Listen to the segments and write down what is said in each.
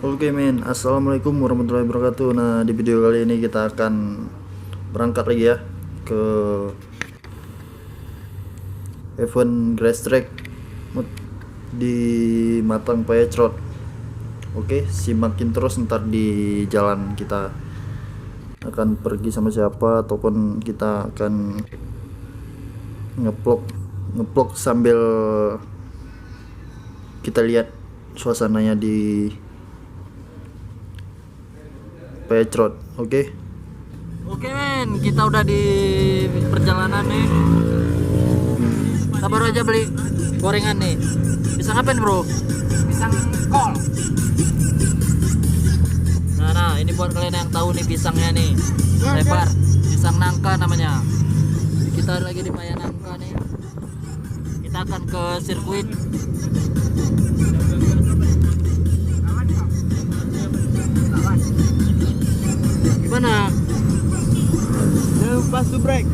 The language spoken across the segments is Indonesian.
Oke men, assalamualaikum warahmatullahi wabarakatuh. Nah, di video kali ini kita akan berangkat lagi ya ke event grass track di Matang Payacrot. Oke, simakin terus ntar di jalan kita akan pergi sama siapa ataupun kita akan ngeplok sambil kita lihat suasananya di Payacrot. Oke men, kita udah di perjalanan nih. Kita baru aja beli gorengan nih. Pisang apa nih bro? Pisang kol. Nah ini buat kalian yang tahu nih pisangnya nih lebar, pisang nangka namanya. Kita lagi di Paya Nangka nih. Kita akan ke sirkuit. Gimana? Pas to break.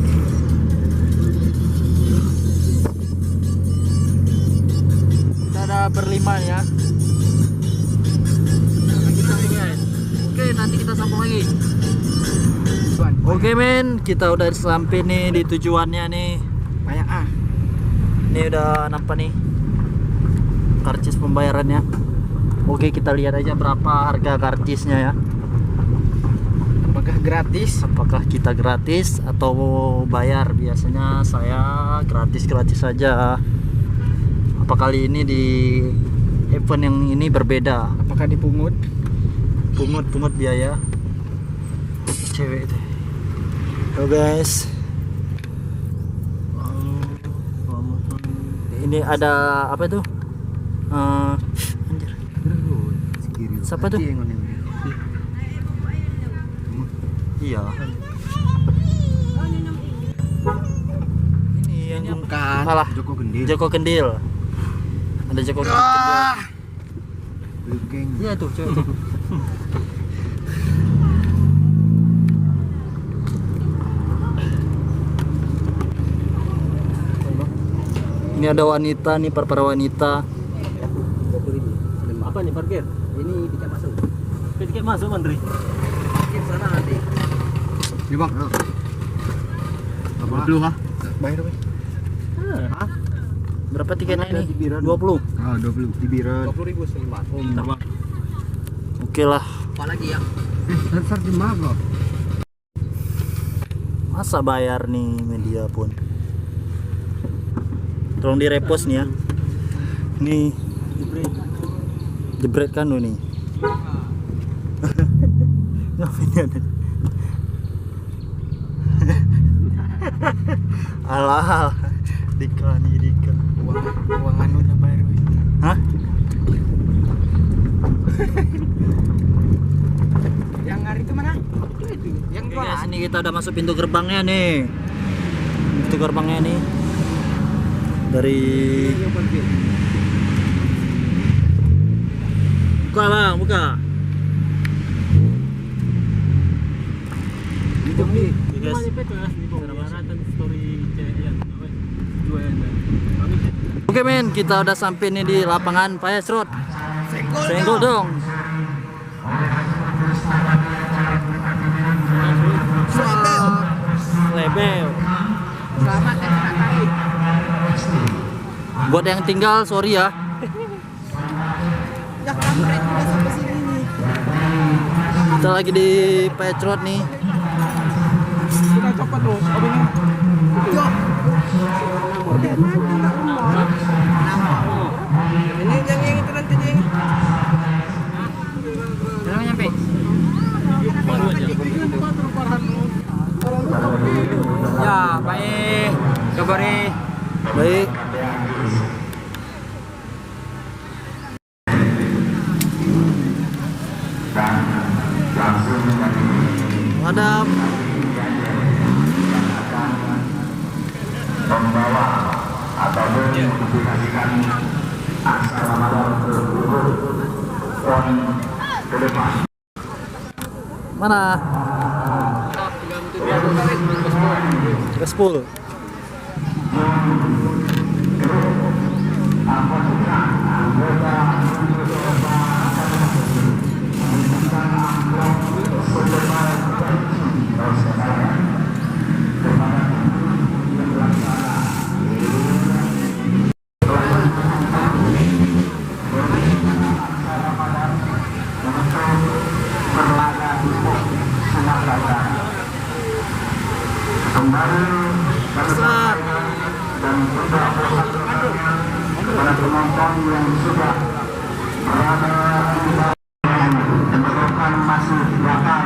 Kita ada berlima ya. Oke, nanti kita sambung lagi. Oke men, kita udah sampai nih di tujuannya nih. Banyak ah. Ini udah nampak nih karcis pembayarannya. Oke, kita lihat aja berapa harga karcisnya ya. Apakah gratis? Apakah kita gratis atau bayar? Biasanya saya gratis saja. Apa kali ini di event yang ini berbeda? Apakah dipungut? Pungut biaya. Cewek itu. Halo guys. Ini ada apa itu? Anjir. Siapa tuh? Iya. Ini yang Bukan. salah. Joko Gendil. Joko Kendil. Ada Joko Kendil. Lukeng. Iya tuh, cewek tuh. Ini ada wanita nih, para wanita. 20.000. Apa nih parkir? Ini tiket masuk. Tiket masuk, Mandri. Parkir sana nanti. Ini bang. Apa? 20 kah? Bayar apa? Hah? Berapa tiketnya ini? Di Biren. 20. Ah, 20 di Biren. 20.000 seimbang. Oh, bentar, Bang. Oke lah. Apa lagi ya? Dasar di mana? Masa bayar nih media pun. Tolong direpost nih ya. Nih. Jebret kan lu nih. Ngapain ya? Alah, Dika. Uang anu udah bayar. Hah? Yang hari itu mana? Itu. Yang Oke dua. guys, ini kita udah masuk pintu gerbangnya nih. Pintu gerbangnya nih. Dari buka bang, buka. Itu nih. Oke men, kita udah sampai nih di lapangan Payacrot. Senggol dong. Lebel. Selamat dan sekali. Buat yang tinggal, sorry ya. Ya kampret udah sampai sini nih. Kita lagi di Payacrot nih. Kita copot terus. Oh ini. Yuk. Ini yang itu nanti yang. Berapa nyampe? Ya, baik. Kabari. Baik. Madam. Membawa ataupun menggunakan poin ke depan. Mana? Gaspol. kembali dan tidak bosan kepada penonton yang sudah berada di dalam tentukan masih bakal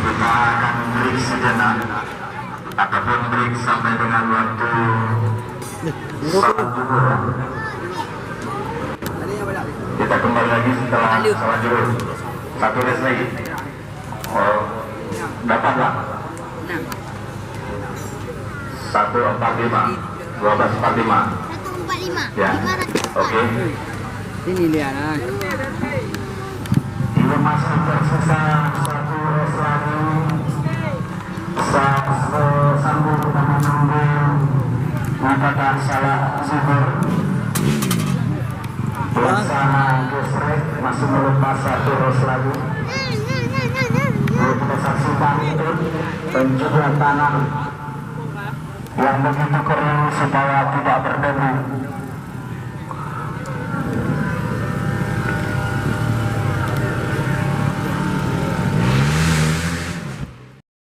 kita akan break sejenak ataupun break sampai dengan waktu salat zuhur. Kita kembali lagi setelah salat zuhur. Satu race lagi. Oh, dapat lah. 145, 1245. 145. Ya, oke. Ini lihat ah. Ini masih tersisa satu race lagi. Sambil kita menunggu mengatakan salah zuhur. Bersama Gesrek masih melepas satu race lagi. Kita saksikan itu dan juga tanah yang begitu kering supaya tidak berdebu.